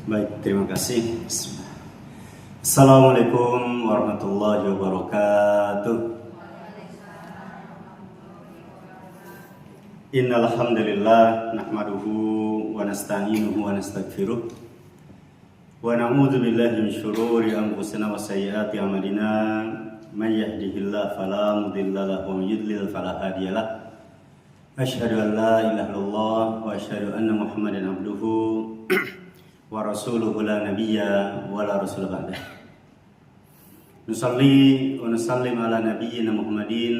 Baik, terima kasih. Assalamualaikum warahmatullahi wabarakatuh. Innal hamdalillah nahmaduhu wa nasta'inuhu wa nastaghfiruh wa na'udzu billahi min shururi anfusina wa sayyiati a'malina. May yahdihillahu fala mudilla lahu wa may yudlil fala hadiyalah. Asyhadu an la ilaha illallah wa asyhadu anna Muhammadan abduhu wa rasuluhu la nabiyya wa la rasul ba'dah. Nusalli wa nusallim ala nabiyyina Muhammadin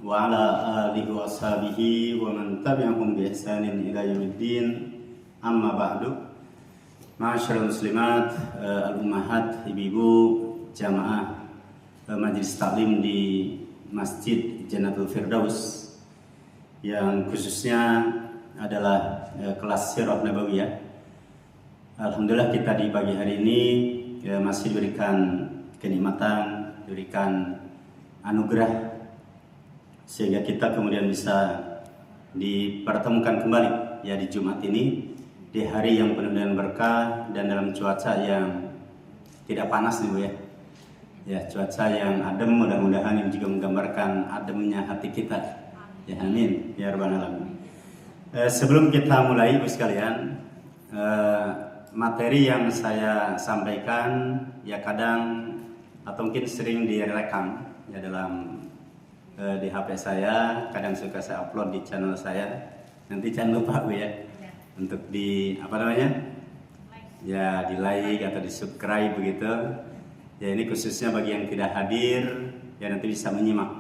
wa ala alihi wa ashabihi wa man tabi'ahum bi ihsanin ila yaumiddin. Amma ba'du. Ma'asyiral muslimat, al-ummahat, ibu-ibu, jamaah majelis taklim di Masjid Jannatul Firdaus yang khususnya adalah kelas Sirah Nabawiyah. Alhamdulillah kita di pagi hari ini masih diberikan kenikmatan, diberikan anugerah sehingga kita kemudian bisa dipertemukan kembali ya di Jumat ini, di hari yang penuh dengan berkah dan dalam cuaca yang tidak panas nih Bu ya. Ya, cuaca yang adem, mudah-mudahan ini juga menggambarkan ademnya hati kita. Ya amin ya rabbal alamin. Sebelum kita mulai Ibu sekalian, materi yang saya sampaikan ya kadang atau mungkin sering direkam ya dalam di HP saya, kadang suka saya upload di channel saya. Nanti jangan lupa Bu ya untuk di ya di like atau di subscribe begitu. Ya ini khususnya bagi yang tidak hadir ya nanti bisa menyimak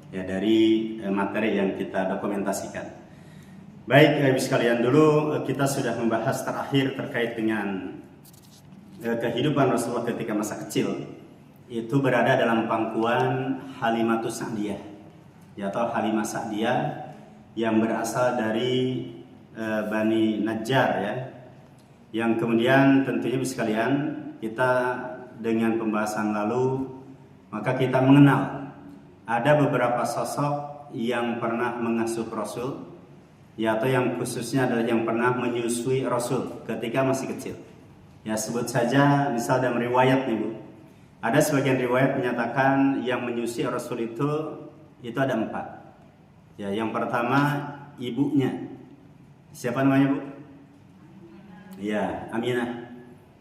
ya dari materi yang kita dokumentasikan. Baik, Ibu sekalian, dulu kita sudah membahas terakhir terkait dengan kehidupan Rasulullah ketika masa kecil. Itu berada dalam pangkuan Halimatus Sa'diyah, ya, atau Halimah Sa'diyah yang berasal dari Bani Najjar ya. Yang kemudian tentunya Ibu sekalian, kita dengan pembahasan lalu maka kita mengenal ada beberapa sosok yang pernah mengasuh Rasul ya, atau yang khususnya adalah yang pernah menyusui Rasul ketika masih kecil. Ya, sebut saja misal dalam riwayat nih Bu. Ada sebagian riwayat menyatakan yang menyusui Rasul itu ada 4. Ya, yang pertama ibunya. Siapa namanya Bu? Ya, Aminah.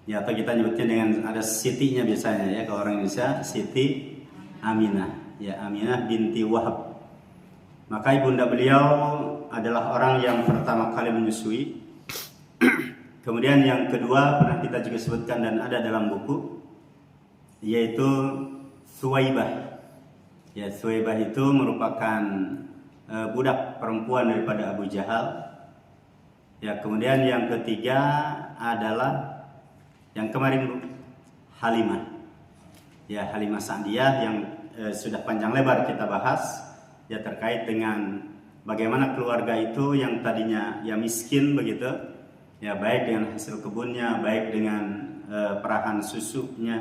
Ya, atau kita nyebutnya dengan ada Sitinya biasanya ya, kalau orang Indonesia Siti Aminah. Ya, Aminah binti Wahab. Maka ibunda beliau adalah orang yang pertama kali menyusui. Kemudian yang kedua pernah kita juga sebutkan dan ada dalam buku, yaitu Thuwaibah. Ya, Thuwaibah itu merupakan budak perempuan daripada Abu Jahal. Ya, kemudian yang ketiga adalah yang kemarin Bu, Halimah. Ya, Halimah Sa'diyah yang sudah panjang lebar kita bahas ya terkait dengan bagaimana keluarga itu yang tadinya ya miskin begitu. Ya, baik dengan hasil kebunnya, baik dengan perahan susunya,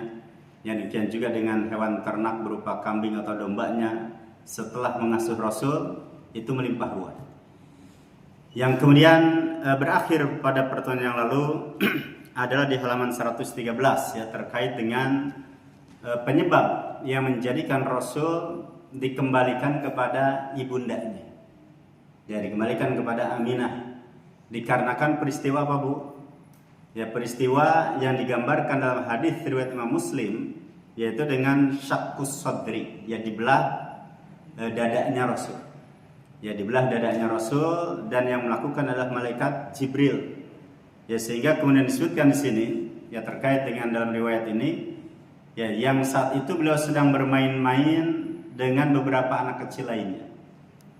yang demikian juga dengan hewan ternak berupa kambing atau dombanya. Setelah mengasuh Rasul itu melimpah ruah. Yang kemudian berakhir pada pertemuan yang lalu adalah di halaman 113 ya terkait dengan penyebab yang menjadikan Rasul dikembalikan kepada ibundanya. Ya, dikembalikan kepada Aminah. Dikarenakan peristiwa apa Bu? Ya, peristiwa yang digambarkan dalam hadis riwayat Imam Muslim, yaitu dengan syakkus sadri, ya dibelah dadanya Rasul. Ya, dibelah dadanya Rasul dan yang melakukan adalah malaikat Jibril. Ya, sehingga kemudian disebutkan di sini ya terkait dengan dalam riwayat ini ya yang saat itu beliau sedang bermain-main dengan beberapa anak kecil lainnya.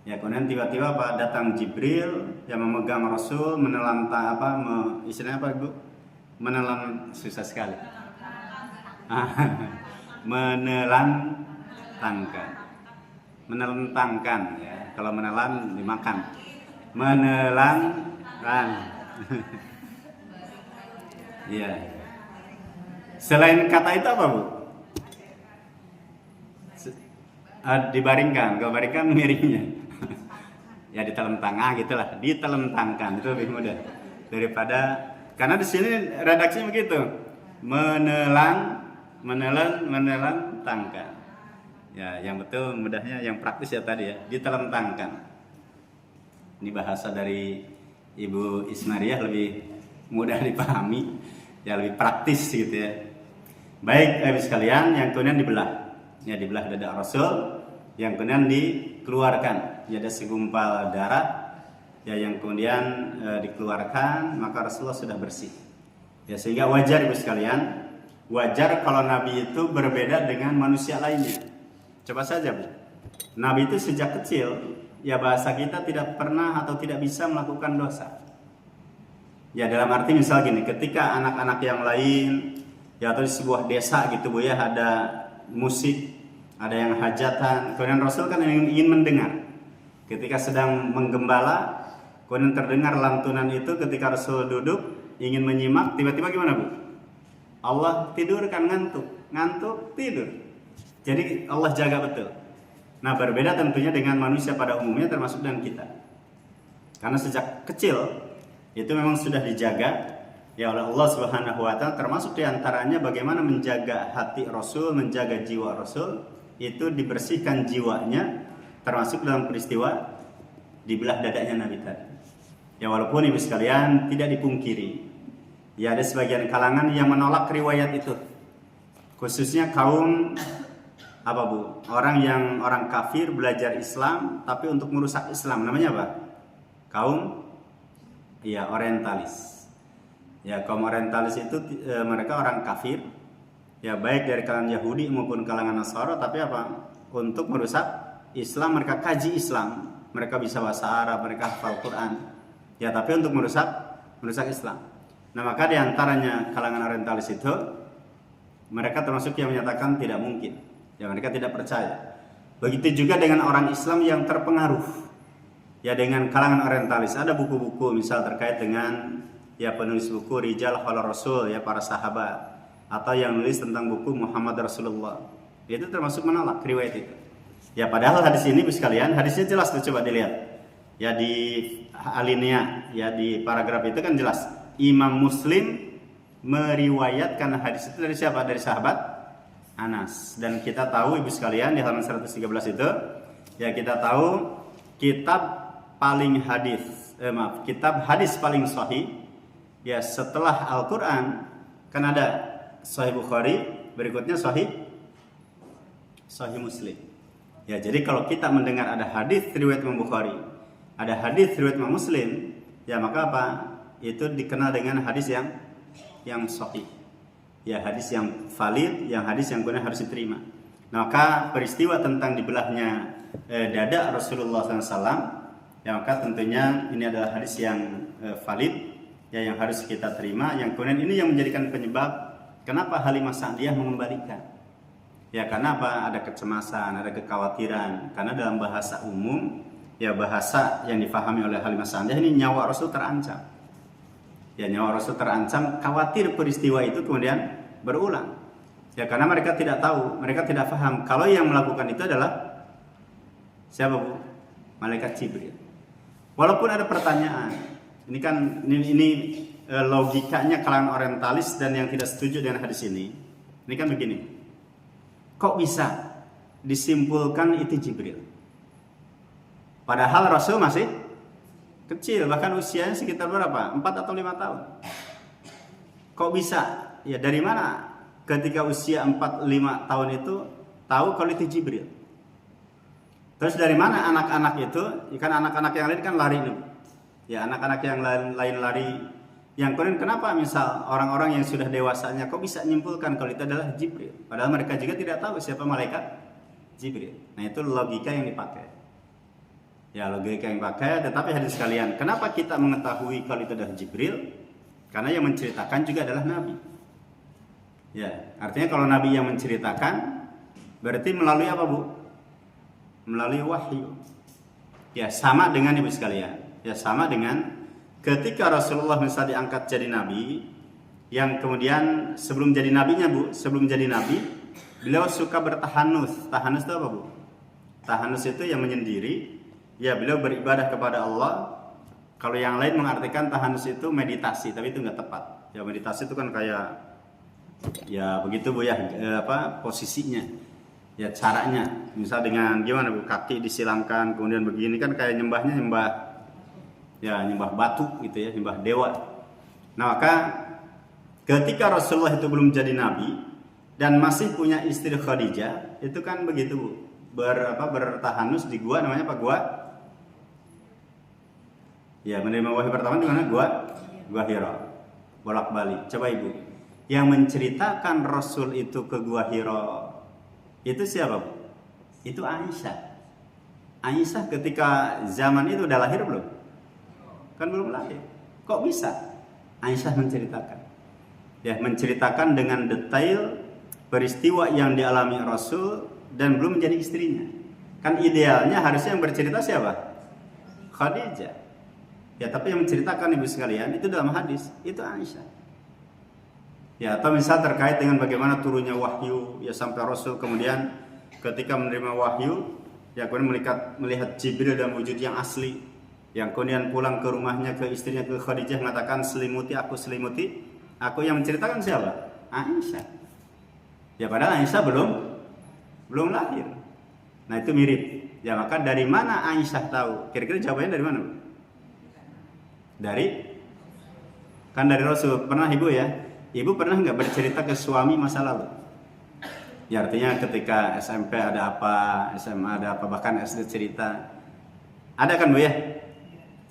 Ya, kemudian tiba-tiba datang Jibril yang memegang Rasul, menelan istilahnya apa Bu? Menelan, susah sekali. Menelentangkan ya. Kalau menelan dimakan. Menelangkan. Iya. Selain kata itu apa Bu? Dibaringkan, kalau baringkan miringnya. Ya ditelentang, gitulah, ditelentangkan itu lebih mudah daripada Karena di sini redaksinya begitu. Menelan tangkan. Ya, yang betul mudahnya yang praktis ya tadi ya, ditelentangkan. Ini bahasa dari Ibu Ismariah lebih mudah dipahami, ya lebih praktis gitu ya. Baik, ibu sekalian, yang kemudian dibelah. Ya, dibelah dada Rasul, yang kemudian dikeluarkan. Ya, ada segumpal darah ya yang kemudian dikeluarkan, maka Rasulullah sudah bersih. Ya, sehingga wajar ibu sekalian, wajar kalau Nabi itu berbeda dengan manusia lainnya. Coba saja Bu, Nabi itu sejak kecil, ya bahasa kita tidak pernah atau tidak bisa melakukan dosa. Ya dalam arti misal gini, ketika anak-anak yang lain, ya atau di sebuah desa gitu Bu ya, ada musik, ada yang hajatan, kemudian Rasul kan ingin mendengar. Ketika sedang menggembala, kemudian terdengar lantunan itu, ketika Rasul duduk ingin menyimak, tiba-tiba gimana Bu? Allah tidurkan, ngantuk tidur. Jadi Allah jaga betul. Nah, berbeda tentunya dengan manusia pada umumnya, termasuk dengan kita. Karena sejak kecil itu memang sudah dijaga ya oleh Allah Subhanahu wa taala, termasuk diantaranya bagaimana menjaga hati Rasul, menjaga jiwa Rasul, itu dibersihkan jiwanya, termasuk dalam peristiwa dibelah dadanya Nabi tadi. Ya walaupun ibu sekalian tidak dipungkiri, ya ada sebagian kalangan yang menolak riwayat itu, khususnya kaum apa Bu? Orang kafir belajar Islam tapi untuk merusak Islam, namanya apa? Kaum ya orientalis. Ya kaum orientalis itu mereka orang kafir, ya baik dari kalangan Yahudi maupun kalangan Nasara, tapi apa? Untuk merusak Islam, mereka kaji Islam, mereka bisa bahasa Arab, mereka hafal Quran. Ya tapi untuk merusak Islam. Nah maka diantaranya kalangan orientalis itu, mereka termasuk yang menyatakan tidak mungkin. Ya mereka tidak percaya. Begitu juga dengan orang Islam yang terpengaruh ya dengan kalangan orientalis. Ada buku-buku misal terkait dengan ya penulis buku Rijal Khala Rasul, ya para sahabat, atau yang nulis tentang buku Muhammad Rasulullah. Itu termasuk menolak riwayat itu. Ya padahal hadis ini Bu sekalian, hadisnya jelas tuh, coba dilihat. Ya di alinea, ya di paragraf itu kan jelas. Imam Muslim meriwayatkan hadis itu dari siapa? Dari sahabat Anas. Dan kita tahu ibu sekalian di halaman 113 itu, ya kita tahu kitab hadis paling sahih ya setelah Al-Quran kan ada Sahih Bukhari, berikutnya Sahih Muslim. Ya jadi kalau kita mendengar ada hadis riwayat Imam Bukhari, ada hadis riwayat Imam Muslim, ya maka apa? Itu dikenal dengan hadis yang sahih. Ya hadis yang valid, yang hadis yang benar harus diterima. Nah, maka peristiwa tentang dibelahnya dada Rasulullah SAW, ya maka tentunya ini adalah hadis yang valid, ya yang harus kita terima. Yang kemudian ini yang menjadikan penyebab kenapa Halimah Sa'diyah mengembalikan. Ya karena apa? Ada kecemasan, ada kekhawatiran. Karena dalam bahasa umum, ya bahasa yang dipahami oleh Halimah Sa'diyah ini, nyawa Rasul terancam. Ya nyawa Rasul terancam, khawatir peristiwa itu kemudian berulang. Ya karena mereka tidak tahu, mereka tidak paham kalau yang melakukan itu adalah siapa Bu? Malaikat Jibril. Walaupun ada pertanyaan, ini kan logikanya kalangan orientalis dan yang tidak setuju dengan hadis ini. Ini kan begini, kok bisa disimpulkan itu Jibril? Padahal Rasul masih kecil, bahkan usianya sekitar berapa? 4 atau 5 tahun. Kok bisa? Ya dari mana ketika usia 4-5 tahun itu tahu kalau itu Jibril? Terus dari mana anak-anak itu? Kan anak-anak yang lain kan lari nih. Ya anak-anak yang lain lari. Yang kemudian kenapa misal orang-orang yang sudah dewasanya kok bisa nyimpulkan kalau itu adalah Jibril? Padahal mereka juga tidak tahu siapa malaikat Jibril. Nah itu logika yang dipakai. Ya logika yang pakai, tetapi hadis sekalian, kenapa kita mengetahui kalau itu adalah Jibril? Karena yang menceritakan juga adalah Nabi. Ya, artinya kalau Nabi yang menceritakan, berarti melalui apa Bu? Melalui wahyu. Ya sama dengan ibu sekalian. Ya sama dengan ketika Rasulullah misalnya diangkat jadi Nabi, yang kemudian sebelum jadi Nabinya Bu, sebelum jadi Nabi, beliau suka bertahanus. Tahanus itu apa Bu? Tahanus itu yang menyendiri. Ya beliau beribadah kepada Allah, Kalau yang lain mengartikan tahanus itu meditasi, tapi itu nggak tepat. Ya meditasi itu kan kayak ya begitu Bu ya, posisinya, ya caranya. Misal dengan gimana Bu, kaki disilangkan, kemudian begini kan kayak nyembahnya nyembah batu gitu ya, nyembah dewa. Nah maka ketika Rasulullah itu belum jadi nabi dan masih punya istri Khadijah, itu kan begitu Bu, bertahanus di gua, namanya apa, gua? Ya, menerima wahyu pertama di mana? Gua Hira. Bolak-balik. Coba Ibu, yang menceritakan Rasul itu ke Gua Hira itu siapa, Bu? Itu Aisyah. Aisyah ketika zaman itu udah lahir belum? Kan belum lahir. Kok bisa Aisyah menceritakan? Ya, menceritakan dengan detail peristiwa yang dialami Rasul dan belum menjadi istrinya. Kan idealnya harusnya yang bercerita siapa? Khadijah. Ya, tapi yang menceritakan ibu sekalian itu dalam hadis itu Aisyah. Ya, atau misal terkait dengan bagaimana turunnya wahyu, ya sampai Rasul kemudian ketika menerima wahyu, ya kemudian melihat Jibril dalam wujud yang asli, yang kemudian pulang ke rumahnya ke istrinya ke Khadijah mengatakan selimuti aku. Yang menceritakan siapa? Aisyah. Ya padahal Aisyah belum lahir. Nah itu mirip. Ya maka dari mana Aisyah tahu? Kira-kira jawabannya dari mana? Dari Rasul. Pernah Ibu ya? Ibu pernah nggak bercerita ke suami masa lalu? Ya artinya ketika SMP ada apa, SMA ada apa, bahkan SD cerita. Ada kan Bu ya?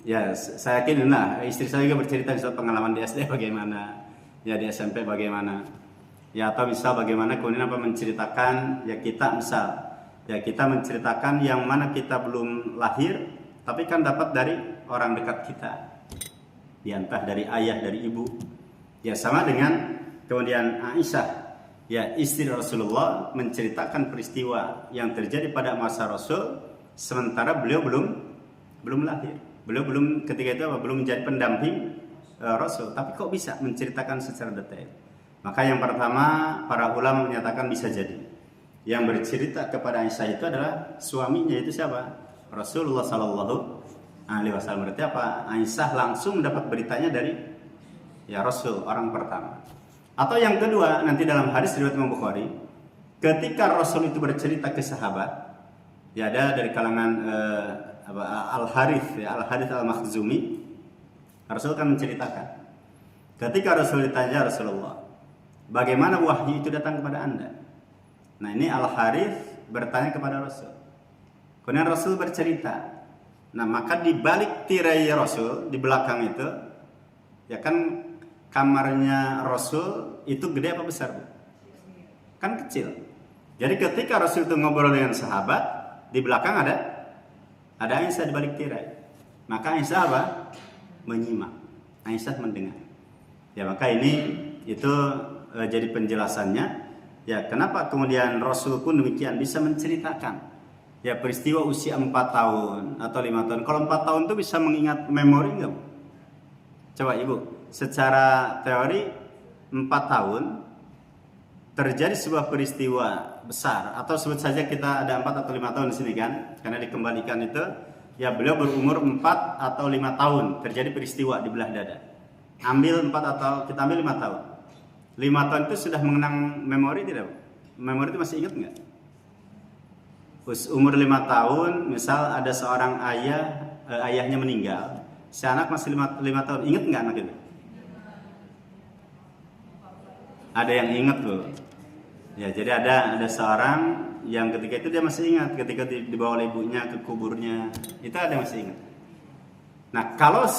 Ya saya yakin lah istri saya juga bercerita soal pengalaman di SD bagaimana, ya di SMP bagaimana. Ya atau misal bagaimana kemudian menceritakan ya kita menceritakan yang mana kita belum lahir tapi kan dapat dari orang dekat kita. Ya entah dari ayah, dari ibu. Ya sama dengan kemudian Aisyah, ya istri Rasulullah menceritakan peristiwa yang terjadi pada masa Rasul sementara beliau belum lahir. Beliau belum ketika itu belum menjadi pendamping Rasul, tapi kok bisa menceritakan secara detail? Maka yang pertama para ulama menyatakan bisa jadi yang bercerita kepada Aisyah itu adalah suaminya, itu siapa? Rasulullah Sallallahu Alaihi Wasallam. Berarti apa? Aisyah langsung mendapat beritanya dari ya Rasul, orang pertama. Atau yang kedua, nanti dalam hadis riwayat Imam Bukhari, ketika Rasul itu bercerita ke sahabat, ya ada dari kalangan Al-Harith Al-Makhzumi, Rasul kan menceritakan. Ketika Rasul ditanya, Rasulullah, bagaimana wahyu itu datang kepada Anda? Nah ini Al-Harith bertanya kepada Rasul. Kemudian Rasul bercerita. Nah maka di balik tirai Rasul, di belakang itu, ya kan kamarnya Rasul itu gede apa besar? Kan kecil. Jadi ketika Rasul itu ngobrol dengan sahabat, di belakang ada Aisyah di balik tirai. Maka Aisyah apa? Menyimak. Aisyah mendengar. Ya maka ini itu jadi penjelasannya. Ya kenapa kemudian Rasul pun demikian bisa menceritakan ya peristiwa usia 4 tahun atau 5 tahun. Kalau 4 tahun itu bisa mengingat memori enggak? Coba Ibu, secara teori 4 tahun terjadi sebuah peristiwa besar, atau sebut saja kita ada 4 atau 5 tahun di sini kan, karena dikembalikan itu ya beliau berumur 4 atau 5 tahun terjadi peristiwa di belah dada. Ambil 4 atau kita ambil 5 tahun. 5 tahun itu sudah mengenang memori tidak? Memori itu masih ingat enggak? Umur 5 tahun, misal ada seorang ayahnya meninggal, si anak masih 5 tahun, ingat nggak anak itu? Ada yang ingat loh. Ya, jadi ada seorang yang ketika itu dia masih ingat, ketika dibawa oleh ibunya ke kuburnya, itu ada yang masih ingat. Nah, kalau